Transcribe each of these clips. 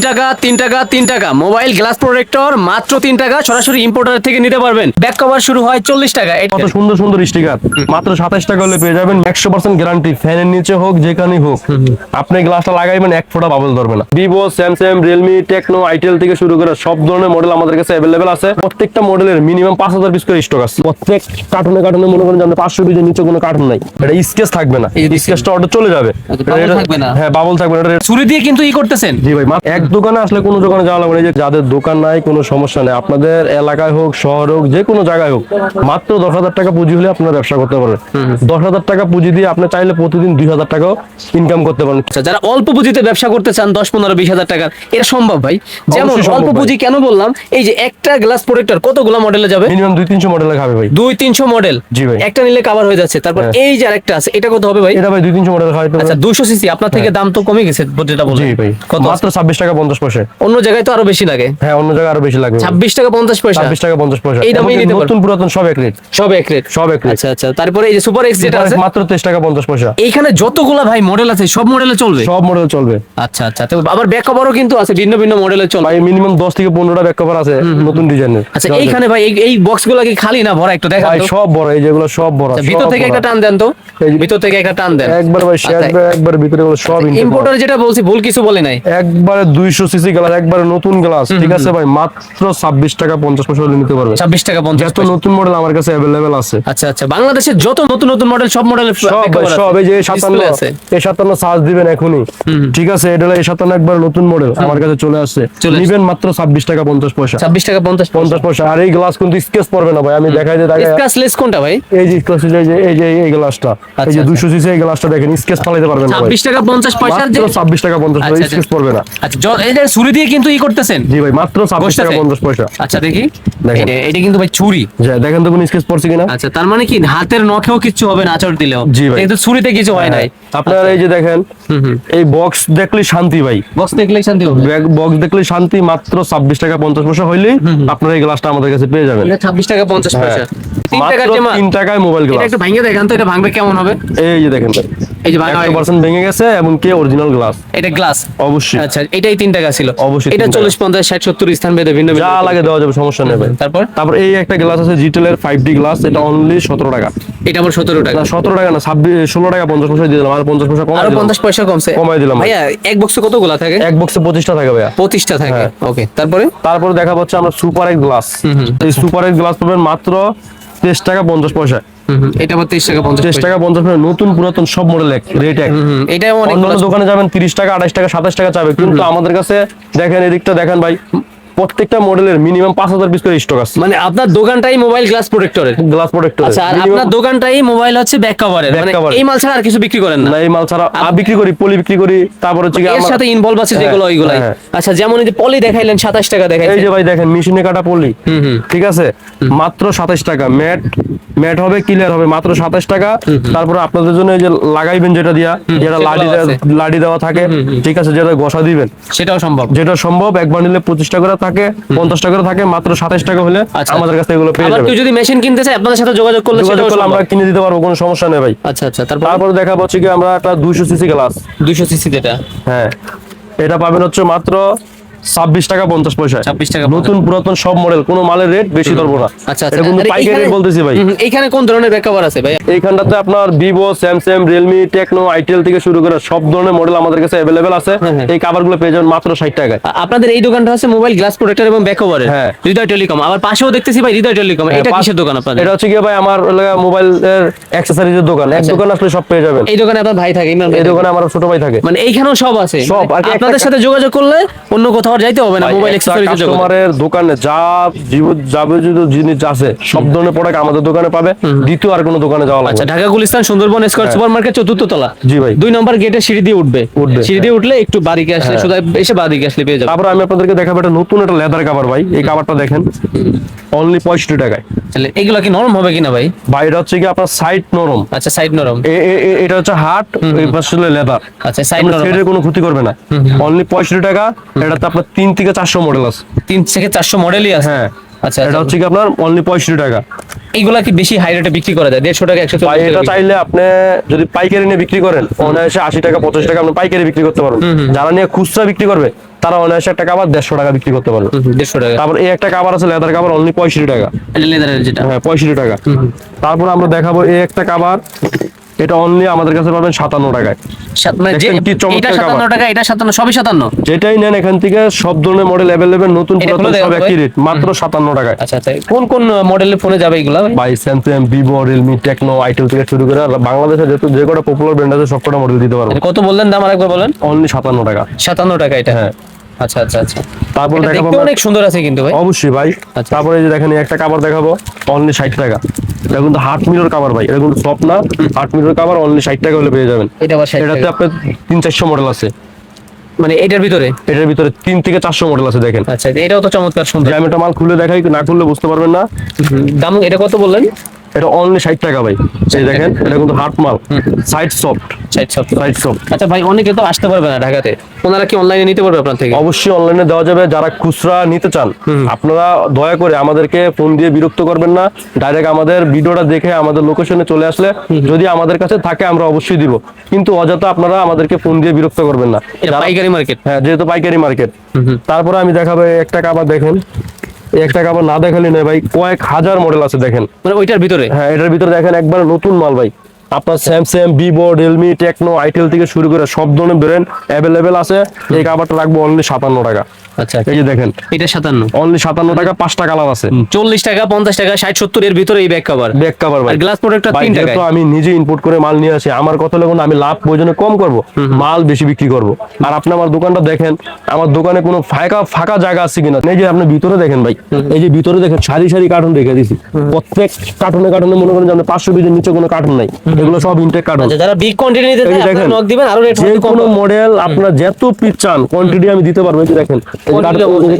টাকা 3 টাকা 3 টাকা মোবাইল গ্লাস প্রোটেক্টর মাত্র 3 টাকা সরাসরি ইম্পোর্টার থেকে নিতে পারবেন। ব্যাক কভার শুরু হয় 40 টাকা। কত সুন্দর সুন্দর স্টিকার মাত্র 27 টাকা হলে পেয়ে যাবেন। 100% গ্যারান্টি, ফ্যানের নিচে হোক যেখানেই হোক আপনি গ্লাসটা লাগাইবেন এক ফোঁটা বাবল ধরবে না। Vivo, Samsung, Realme, Tecno, itel থেকে শুরু করে সব ধরনের মডেল আমাদের কাছে অ্যাভেলেবেল আছে। প্রত্যেকটা মডেলের মিনিমাম 5000 পিস করে স্টক আছে। প্রত্যেক কার্টুনে মনে করেন যে 500 পিসের নিচে কোনো কার্টুন নাই, এটা স্কেচ থাকবে না, এই স্কেচটা অর্ডার চলে যাবে। থাকবে না, হ্যাঁ বাবল থাকবে না। ছুরি দিয়ে কিন্তু করতেছেন। জি ভাই, এক দোকানে আসলে কোনো দোকানে যাওয়া লাগবে না। যাদের দোকান নাই কোনো সমস্যা নেই, আপনাদের এলাকায় হোক শহর হোক যে কোনো জায়গায় হোক মাত্র 10,000 টাকা পুঁজি হলে আপনারা ব্যবসা করতে পারবেন। 10,000 টাকা পুঁজি দিয়ে আপনি চাইলে প্রতিদিন 2,000 টাকাও ইনকাম করতে পারেন। যারা অল্প পুঁজিতে ব্যবসা করতে চান 10, 15, 20,000 টাকার, এটা সম্ভব ভাই। যেমন অল্প পুঁজি কেন বললাম, এই যে একটা গ্লাস প্রোটেক্টর কতগুলো মডেলে যাবে? মিনিমাম 200-300 মডেলে খাবে ভাই। 200-300 মডেল। জি ভাই, একটা নিলে কভার হয়ে যাচ্ছে। তারপর এই যে আরেকটা আছে, এটা কত হবে ভাই? এটা ভাই 200-300 মডেল খাবে। আচ্ছা 200 সিসি, আপনার থেকে দাম তো কমে গেছে যেটা বললেন। জি ভাই, কত? মাত্র 26 টাকা 50 পয়সা। অন্য জায়গায় তো আরো বেশি লাগে। হ্যাঁ অন্য জায়গায় আরো বেশি লাগবে। 26 টাকা 50 পয়সা। 26 টাকা 50 পয়সা। এই দামে নিতে পারবেন। নতুন পুরাতন সব এক রেট। সব এক রেট। সব এক রেট। আচ্ছা আচ্ছা, তারপরে এই যে সুপার এক্স যেটা আছে মাত্র 23 টাকা 50 পয়সা। এইখানে যতগুলা ভাই মডেল আছে সব মডেলে চলবে। সব মডেল চলবে। আচ্ছা আচ্ছা, তো আবার ব্যাক কভারও কিন্তু আছে, ভিন্ন ভিন্ন মডেলে চলবে। ভাই মিনিমাম 10 থেকে 15টা ব্যাক কভার আছে নতুন ডিজাইনের। আচ্ছা এইখানে ভাই এই বক্সগুলো কি খালি না ভরা? একটু দেখান ভাই তো। সব বড়, এই যেগুলো সব বড়। ভিতর থেকে একটা টান দেন তো, ভিতর থেকে একটা টান দেন একবার ভাই একবার ভিতরে গুলো সব ইম্পোর্টার যেটা বলছি ভুল কিছু বলে নাই। একবারে 200 সিসি গ্লাস, একবারে নতুন গ্লাস। ঠিক আছে ভাই, মাত্র 26 টাকা 50 পয়সা হলে নিতে পারবে। 26 টাকা 50 যত নতুন মডেল আমার কাছে अवेलेबल আছে। আচ্ছা আচ্ছা, বাংলাদেশের যত নতুন নতুন মডেল সব মডেলের সব এই যে 57 সার্চ দিবেন এখনি। ঠিক আছে, এটা হলো 57 একবার নতুন মডেল আমার কাছে চলে আসছে। নিবেন মাত্র 26 টাকা 50 পয়সা। 26 টাকা 50 পয়সা। আর এই গ্লাস কিন্তু স্কেচ পড়বে না ভাই, আমি দেখাই দিই। স্কেচলেস কোনটা ভাই? এই যে স্কেচ, এই গ্লাসটা, এই যে 200 সিসি এই গ্লাসটা দেখেন, স্কেচ ফালাইতে পারবেন না ভাই। 26 টাকা 50 পয়সার যে 26 টাকা 50 পয়সা, স্কেচ পড়বে না। আচ্ছা এই যে ছুরি দিয়ে কিন্তু করতেছেন। জি ভাই, মাত্র 26 টাকা 50 পয়সা। আচ্ছা দেখি, দেখেন এটা কিন্তু ভাই ছুরি। দেখেন তো কোন স্কেচ পড়ছে কিনা। আচ্ছা তার মানে কি হাতের নখেও কিছু হবে না আঁচড় দিলেও? জি ভাই, কিন্তু ছুরিতে কিছু হয় নাই। আপনারা এই যে দেখেন, এই বক্স দেখলেই শান্তি ভাই। বক্স দেখলেই শান্তি হবে। বক্স দেখলেই শান্তি। মাত্র 26 টাকা 50 পয়সা হইলেই আপনারা এই গ্লাসটা আমাদের কাছে পেয়ে যাবেন। 26 টাকা 50 পয়সা। 3 টাকায় মোবাইল গ্লাস। এটা একটু ভাঙে দেখান তো, এটা ভাঙবে কেমন হবে? এই যে দেখেন, এই যে 100% ভেঙে গেছে এবং কি অরিজিনাল গ্লাস। এটা গ্লাস অবশ্যই। আচ্ছা এটাই 3 টাকা ছিল অবশ্যই। এটা 40, 50, 60, 70 স্থান ভেদে ভিন্ন যা লাগে দেওয়া যাবে, সমস্যা নেই ভাই। তারপর এই একটা গ্লাস আছে জিটেল এর 5D গ্লাস, এটা অনলি 17 টাকা। এটা আবার 17 টাকা। না 17 টাকা না, 16 টাকা 50 পয়সা দিয়ে দিলাম। আর 50 পয়সা কমাই দিলাম। 50 পয়সা কমাই দিলাম ভাইয়া। এক বক্সে কতগুলা থাকে? এক বক্সে 25টা থাকে ভাইয়া। 25টা থাকে। ওকে, তারপরে দেখা হচ্ছে আমরা সুপার এক্স গ্লাস। এই সুপার এক্স গ্লাস পাবেন মাত্র 23 টাকা 50 পয়সা। এটা আবার 23 টাকা 50 টাকা 50 পয়সা। নতুন পুরাতন সব মডেল এক রেট এক। এটা অনেক অন্য দোকানে যাবেন 30 টাকা 28 টাকা 27 টাকা চাবে, কিন্তু আমাদের কাছে দেখেন, এদিকটা দেখেন ভাই, প্রত্যেকটা মডেলের মিনিমাম 5000 পিস করে স্টক আছে। মানে আপনার দোকানটাই মোবাইল গ্লাস প্রোটেক্টরের। আচ্ছা, আর আপনার দোকানটাই মোবাইল হচ্ছে ব্যাক কভারের। মানে এই মাল ছাড়া আর কিছু বিক্রি করেন না? না, এই মাল ছাড়া বিক্রি করি, পলি বিক্রি করি। তারপর হচ্ছে এর সাথে ইনভলভ আছে যেগুলো ওইগুলাই। আচ্ছা যেমন এই যে পলি দেখাইলেন 27 টাকা দেখাইলেন। এই যে ভাই দেখেন, মেশিনে কাটা পলি। ঠিক আছে, মাত্র 27 টাকা। ম্যাট হবে, ক্লিয়ার হবে, মাত্র 27 টাকা। তারপরে আপনাদের জন্য এই যে লাগাইবেন যেটা দিয়া, যেটা লাডি দেওয়া থাকে। ঠিক আছে, যেটা ঘষা দিবেন সেটাও সম্ভব। যেটা সম্ভব। একবার নিলে 25 টাকা করে থাকে, 50 টাকা করে থাকে, মাত্র 27 টাকা হলে আমাদের কাছে এগুলো পেয়ে যাবেন। কেউ যদি মেশিন কিনতে চায় আপনাদের সাথে যোগাযোগ করলে আমরা কিনে দিতে পারবো, কোনো সমস্যা নেই ভাই। আচ্ছা আচ্ছা, তারপর দেখা পাচ্ছি কি আমরা একটা 200 সিসি গ্লাস। 200 সিসি যেটা, হ্যাঁ এটা পাবেন হচ্ছে মাত্র 26 টাকা 50 পয়সা। 26 টাকা। নতুন পুরাতন সব মডেল, কোন মালের রেট বেশি ধরবো না। আচ্ছা এটা কিন্তু পাইকারি বলতেছি ভাই। এইখানে কোন ধরনের ব্যাক কভার আছে ভাই? এইখানটাতে আপনার Vivo, Samsung, Realme, Tecno, itel থেকে শুরু করে সব ধরনের মডেল আমাদের কাছে अवेलेबल আছে। এই কভারগুলো পেয়ে যাবেন মাত্র 60 টাকায়। আপনাদের এই দোকানটা আছে মোবাইল গ্লাস প্রোটেক্টর এবং ব্যাক কভারের। হৃদয় টেলিকম। আবার পাশেও দেখতেছি ভাই হৃদয় টেলিকম। এটা কিসের দোকান আপনাদের? এটা হচ্ছে কি ভাই, আমার মোবাইল এর অ্যাকসেসরিজের দোকান। এক দোকান আসলে সব পেয়ে যাবেন। এই দোকানে আপনার ভাই থাকে? এই দোকানে আমার ছোট ভাই থাকে। মানে এইখানেও সব আছে সব। আপনাদের সাথে যোগাযোগ করলে অন্য কোথাও যাইতে হবে না। মোবাইল কাস্টমারের দোকানে যা যাবতীয় জিনিস আছে সব ধরনের প্রোডাক্ট আমাদের দোকানে পাবে। দ্বিতীয় আর কোনো দোকানে যাওয়া লাগবে। আচ্ছা, Dhaka Gulistan Sundarban square supermarket 4th তলা। জি ভাই, 2 নম্বর গেটে সিঁড়ি দিয়ে উঠবে। সিঁড়ি দিয়ে উঠলে একটু বাড়িকে আসলে সোজা এসে বাড়িকে আসলে পেয়ে যাবেন। তারপর আমি আপনাদেরকে দেখাবো একটা নতুন একটা লেদার কভার ভাই। এই কভারটা দেখেন অনলি 65 টাকায়। তাহলে এগুলো কি নরম হবে কিনা ভাই? ভাই এটা হচ্ছে কি আপনার সাইড নরম। আচ্ছা সাইড নরম। এটা হচ্ছে হার্ড, এই পাশে লেদার। আচ্ছা সাইড নরম, সেটার কোনো ক্ষতি করবে না। অনলি 65 টাকা। এটাতে আপনার 3 থেকে 400 মডেল আছে। 3 থেকে 400 মডেলই আছে। হ্যাঁ, আচ্ছা, এটা হচ্ছে কি আপনার অনলি 65 টাকা। এইগুলা কি বেশি হাই রেটে বিক্রি করা যায়? 150 টাকা, 140 ভাই টাকা এটা বিক্রি- চাইলে আপনি যদি পাইকারি নিয়ে বিক্রি করেন অনায়াসে 80 টাকা 85 টাকা আপনি পাইকারি বিক্রি করতে পারবেন। যারা নিয়ে খুচরা বিক্রি করবে তারা অনায়াসে একটা কাবার 150 টাকা বিক্রি করতে পারবে। 150 টাকা। তারপর এই একটা কাবার আছে লেদার কাবার অনলি 65 টাকা। এটা লেদারের যেটা। হ্যাঁ 65 টাকা। তারপর আমরা দেখাবো এই একটা কাবার, এটা অনলি আমাদের কাছে পাবেন 57 টাকায়। মানে যে দেখছেন কি চমৎকার এটা 57 খাবার। টাকা, এটা 57, সবই 57। যেটাই নেন এখান থেকে সব ধরনের মডেল অ্যাভেলেবেল, নতুন এটা পুরাতন খুলে সব দেখাবো একই ভাই। রেট, মাত্র 57 টাকায়। আচ্ছা আচ্ছা, কোন কোন মডেলের ফোনে যাবে এগুলা ভাই? ভাই Samsung, Vivo, Realme, Tecno, itel থেকে শুরু করে বাংলাদেশে যে কটা পপুলার ব্র্যান্ড আছে সবকটা মডেল দিতে পারবো। এটা কত বললেন দাম, আরেকবার বলেন। অনলি 57 টাকা। 57 টাকা এটা। হ্যাঁ। আচ্ছা আচ্ছা আচ্ছা। তারপর এটা দেখাবো দেখতে আমরা- অনেক সুন্দর আছে কিন্তু ভাই। অবশ্যই ভাই। আচ্ছা। তারপরে এই যে দেখেন এই একটা কাভার দেখাবো অনলি 60 টাকা। এটা কিন্তু হার্ট মিরর কাভার ভাই, এটা কিন্তু সফট না, হার্ট মিরর কাভার অনলি 60 টাকা হলে পেয়ে যাবেন। এটা আবার 60 এটাতে টাকা। আপনার 300-400 মডেল আছে। মানে এটার ভিতরে। এটার ভিতরে 3 থেকে 400 মডেল আছে দেখেন। আচ্ছা, এটাও তো চমৎকার সুন্দর। যে আমি একটা মাল খুলে দেখাই, না খুললে বুঝতে পারবেন না। দাম এটা কত বললেন? এটা অনলি 60 টাকা ভাই। এই দেখেন এটা কিন্তু হার্ট মাল, সাইড সফট, 60। Side soft. আচ্ছা ভাই, অনেকে তো আসতে পারবে না ঢাকাতে, ওনারা কি অনলাইনে নিতে পারবে আপনার থেকে? অবশ্যই অনলাইনে দেওয়া যাবে। যারা খুচরা নিতে চান আপনারা দয়া করে আমাদেরকে ফোন দিয়ে বিরক্ত করবেন না, ডাইরেক্ট আমাদের ভিডিওটা দেখে আমাদের লোকেশনে চলে আসলে যদি আমাদের কাছে থাকে আমরা অবশ্যই দিব, কিন্তু অযথা আপনারা আমাদেরকে ফোন দিয়ে বিরক্ত করবেন না। এটা পাইকারি মার্কেট। হ্যাঁ, যেহেতু পাইকারি মার্কেট। তারপরে আমি দেখাবো এই একটা কাবার দেখেন, এই একটা কাবার না দেখালে নয় ভাই, কয়েক হাজার মডেল আছে দেখেন। মানে ওইটার ভিতরে। হ্যাঁ, এটার ভিতরে দেখেন একবার নতুন মাল ভাই। আপনার Samsung, Vivo, Realme, Tecno, itel থেকে শুরু করে সব ধরনের ব্র্যান্ড অ্যাভেলেবেল আছে। এই কাভারটা রাখবো অনলি 57 টাকা। আচ্ছা, এই যে দেখেন এটা 57। অনলি 57 টাকা, 5টা কালার আছে। 40 টাকা, 50 টাকা, 60, 70 এর ভিতরে এই ব্যাক কভার। ব্যাক কভার ভাই। আর গ্লাস প্রোটেক্টর ভাই 3 টাকা। যেহেতু আমি নিজে ইম্পোর্ট করে মাল নিয়ে আসি, আমার কথা হলো আমি লাভ প্রয়োজনে কম করব, মাল বেশি বিক্রি করব। আর আপনি আমার দোকানটা দেখেন, আমার দোকানে কোনো ফাঁকা ফাঁকা জায়গা আছে কিনা। এই যে আপনি ভিতরে দেখেন ভাই, এই যে ভিতরে দেখেন সারি সারি কার্টুন রেখে দিছি। প্রত্যেক কার্টুনে কার্টুনে মনে করেন যে আপনি 500 পিসের নিচে কোনো কার্টুন নাই, এগুলো সব ইনটেক কার্টুন। আচ্ছা, যারা বিগ কোয়ান্টিটি নিতে এই যে চায় দেখেন, আপনারা নক দিবেন, আরো রেট যে কম কোনো পাবেন। মডেল আপনার যত পিস চান কোয়ান্টিটি আমি দিতে পারবো। এই যে দেখেন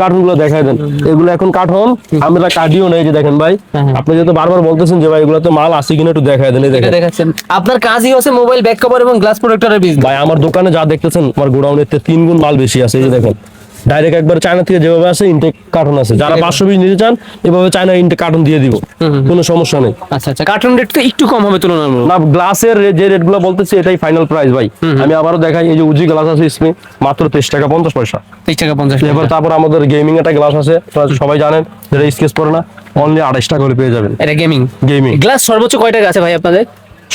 কার্টুন গুলো দেখাই দেন, এগুলো এখন কার্টুন আমরা কাটিও না। এই যে দেখেন ভাই, আপনি যেহেতু বারবার বলতেছেন যে ভাই এগুলোতে মাল আছে কিনা একটু দেখাই দেন। এই এটা দেখেন দেখাচ্ছেন, আপনার কাজই হচ্ছে মোবাইল ব্যাক কভার এবং গ্লাস প্রোটেক্টরের বিজনেস। ভাই, আমার দোকানে যা দেখতেছেন আমার গোডাউনের 3 গুণ মাল বেশি আছে। এই যে দেখেন ডাইরেক্ট একবার চায়না থেকে যেভাবে আসে ইনটেক কার্টুন আছে। যারা 500 পিস নিতে চান এভাবে চায়না ইনটেক কার্টুন দিয়ে দিব, কোনো সমস্যা নেই। আচ্ছা আচ্ছা, কার্টুন রেট তো একটু কম হবে তুলনামূলক। না, গ্লাসের যে রেট গুলো বলতেছি এটাই ফাইনাল প্রাইস ভাই। আমি আবারও দেখাই, এই যে উজি গ্লাস আছে ইসমে মাত্র 23 টাকা 50 পয়সা। 23 টাকা 50 এবার টাকা। তারপর আমাদের গেমিং একটা গ্লাস আছে, আপনারা সবাই জানেন, যেটা স্কেচ পড়ে না, অনলি 28 টাকা করে পেয়ে যাবেন। এটা গেমিং। গেমিং গ্লাস সর্বোচ্চ কয় টাকা আছে ভাই আপনাদের?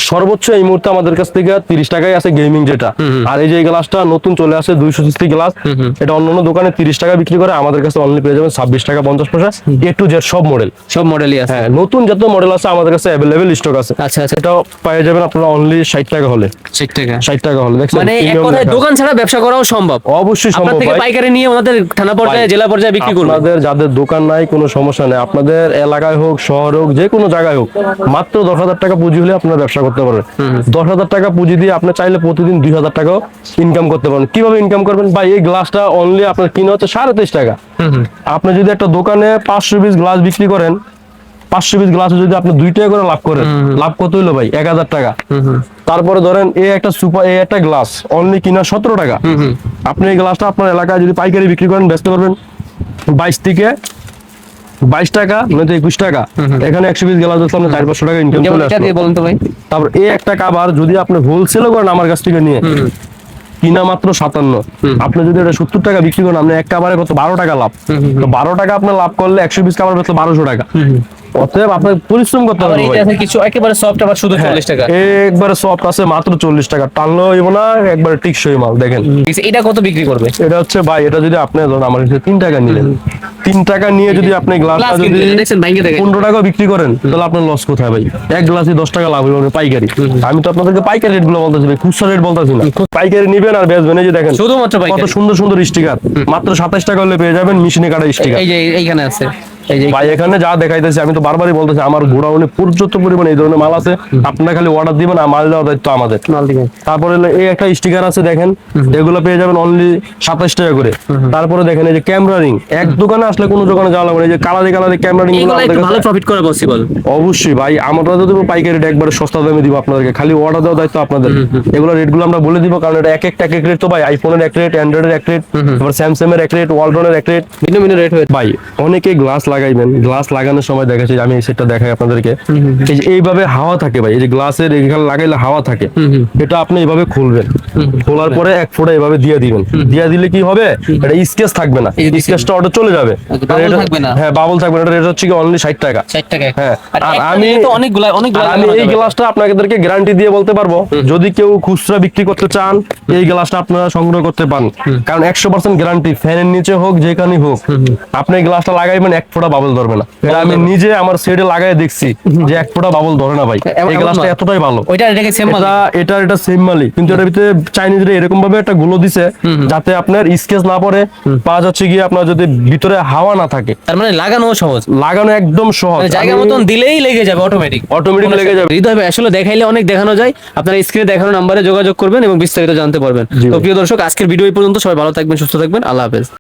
সর্বোচ্চ এই মুহূর্তে আমাদের কাছ থেকে 30 টাকায় আছে গেমিং যেটা। আর এই যে এই গ্লাসটা নতুন চলে আসে 200 সিসি গ্লাস, এটা অন্যান্য দোকানে 30 টাকা বিক্রি করে, আমাদের কাছে অনলি পেয়ে যাবেন 26 টাকা 50 পয়সা। এ টু জেড সব মডেল, সব মডেলই আছে। হ্যাঁ নতুন যত মডেল আছে আমাদের কাছে অ্যাভেলেবেল স্টক আছে। আচ্ছা আচ্ছা, এটাও পেয়ে যাবেন আপনারা অনলি 60 টাকা হলে। 60 টাকা। 60 টাকা হলে দেখছেন, মানে এক premium কথায় লেখা। দোকান ছাড়া ব্যবসা করাও সম্ভব। অবশ্যই আপনার সম্ভব থেকে ভাই। পাইকারি নিয়ে ওনাদের থানা পর্যায়ে, ভাই, জেলা পর্যায়ে বিক্রি করবে। আপনাদের যাদের দোকান নাই কোনো সমস্যা নেই, আপনাদের এলাকায় হোক শহর হোক যে কোনো জায়গায় হোক, মাত্র 10,000 টাকা পুঁজি হলে আপনারা ব্যবসা করতে পারবেন। 10,000 টাকা পুঁজি দিয়ে আপনি চাইলে প্রতিদিন 2,000 টাকাও ইনকাম করতে পারেন। কিভাবে ইনকাম করবেন ভাই? এই গ্লাসটা অনলি আপনার কিনা হচ্ছে 23.5 টাকা। আপনি যদি একটা দোকানে 500 পিস গ্লাস বিক্রি করেন, 500 পিস গ্লাসে যদি আপনি 2 টাকা করে লাভ করেন, লাভ কত হইলো ভাই? 1,000 টাকা। তারপরে ধরেন এই একটা সুপার, এই একটা গ্লাস অনলি কিনা 17 টাকা। আপনি এই গ্লাসটা আপনার এলাকায় যদি পাইকারি বিক্রি করেন বেচতে পারবেন 22 টাকা নয়তো 21 টাকা। এখানে 100 পিস গ্লাস বেচলে আপনি 400-500 টাকা ইনকাম যেমন চলে এটা আসবে। দিয়ে বলুন তো ভাই। তারপর এই একটা কাবার যদি আপনি হোলসেলও করেন আমার কাছ থেকে নিয়ে, কিনা মাত্র 57, আপনি যদি এটা 70 টাকা বিক্রি করেন, আপনি এক কাবারে কত 12 টাকা লাভ। তো 12 টাকা আপনার লাভ করলে 100 পিস কাবার বেচলে 1200 টাকা। অতএব আপনার পরিশ্রম করতে আবার হবে এটা ভাই। আছে কিছু একেবারে সফট, আবার শুধু 40 টাকা। একবারে সফট আছে মাত্র 40 টাকা, টানলেও হইব না, একবারে টিকসই মাল। দেখেন এটা কত বিক্রি করবে? এটা হচ্ছে ভাই, এটা যদি আপনি ধরুন আমার কাছে 3 টাকা নিলেন, 3 টাকা নিয়ে যদি আপনি গ্লাসটা গ্লাস যদি কিন্তু এটা দেখছেন ভাঙে দেখেন। 15 টাকা বিক্রি করেন, তাহলে আপনার লস কোথায় ভাই? এক গ্লাসে 10 টাকা লাভ হইব পাইকারি। আমি তো আপনাদেরকে পাইকারি রেট গুলো বলতেছি ভাই, খুচরা রেট বলতেছি না। পাইকারি নিবেন আর বেচবেন। এই যে দেখেন শুধুমাত্র কত পাইকারি। সুন্দর সুন্দর স্টিকার, মাত্র 27 টাকা হলে পেয়ে যাবেন মেশিনে কাটা স্টিকার। এই যে এইখানে আছে, এই যে ভাই এখানে যা দেখাইতেছি, আমি তো বারবারই বলতেছি আমার গোডাউনে পর্যাপ্ত পরিমাণে এই ধরনের মাল আছে, আপনারা খালি অর্ডার দিবেন আর মাল দেওয়ার দায়িত্ব আমাদের। মাল দিবেন। তারপরে হলো এই একটা স্টিকার আছে দেখেন, এগুলো পেয়ে যাবেন অনলি 27 টাকা করে। তারপরে দেখেন এই যে ক্যামেরা রিং, এক দোকানে আসলে কোনো দোকানে যাওয়া লাগবে না, এই যে কালারি কালারি ক্যামেরা রিং গুলো এইগুলা আমাদের একটু কাছে- ভালো প্রফিট করা পসিবল। অবশ্যই ভাই, আমরা তো দেবো পাইকারি রেট, একবারে সস্তা দামে দিব আপনাদেরকে, খালি অর্ডার দেওয়ার দায়িত্ব আপনাদের। এগুলো রেট গুলো আমরা বলে দিব, কারণ এটা এক একটা এক এক রেট তো ভাই। আইফোনের এক রেট, অ্যান্ড্রয়েডের এক রেট, তারপর স্যামসাং এর এক রেট, ওয়ালটনের এক রেট, ভিন্ন ভিন্ন রেট হয়ে। ভাই অনেকে গ্লাস লাগাইবেন, গ্লাস লাগানোর সময় দেখেছি, আমি এই সেটটা দেখাই আপনাদেরকে। এই যে এইভাবে হাওয়া থাকে ভাই, এই যে গ্লাসের এখানে লাগাইলে হাওয়া থাকে, এটা আপনি এইভাবে খুলবেন, খোলার পরে এক ফোঁটা এইভাবে দিয়ে দিবেন। দিয়ে দিলে কি হবে, এটা স্কেচ থাকবে না, স্কেচটা অটো চলে যাবে। বাবল থাকবে না। হ্যাঁ, বাবল থাকবে না। এটা রেট হচ্ছে কি অনলি 60 টাকা। 60 টাকা। হ্যাঁ, আর আর একটা আমি নিলে তো অনেকগুলা আমি এই গ্লাসটা আপনাদেরকে গ্যারান্টি দিয়ে বলতে পারবো, যদি কেউ খুচরা বিক্রি করতে চান এই গ্লাসটা আপনারা সংগ্রহ করতে পারেন, কারণ 100% গ্যারান্টি, ফ্যানের নিচে হোক যেখানে হোক আপনি এই গ্লাসটা লাগাইবেন এক ফোঁটা বাবল ধরবে না। এটা আমি নিজে আমার সেটে লাগাই দেখছি যে এক ফোঁটা বাবল ধরে না ভাই, এই গ্লাসটা এতটাই ভালো। ওইটা এটাকে সেম এটা সেম মালি, কিন্তু এটার ভিতরে চাইনিজরা এরকম ভাবে একটা গুলো দিছে যাতে আপনার স্কেচ না পড়ে, পাঁচ হচ্ছে গিয়ে আপনার যদি ভিতরে হাওয়া না থাকে, তার মানে লাগানো সহজ, লাগানো একদম সহজ, জায়গা মতন দিলেই লেগে যাবে অটোমেটিক লেগে যাবে। হৃদয় ভাই আসলে দেখাইলে অনেক দেখানো যায়, আপনারা স্ক্রিনে দেখানো নাম্বারে যোগাযোগ করবেন এবং বিস্তারিত জানতে পারবেন। তো প্রিয় দর্শক, আজকের ভিডিও এই পর্যন্ত। সবাই ভালো থাকবেন, সুস্থ থাকবেন, আল্লাহ হাফেজ।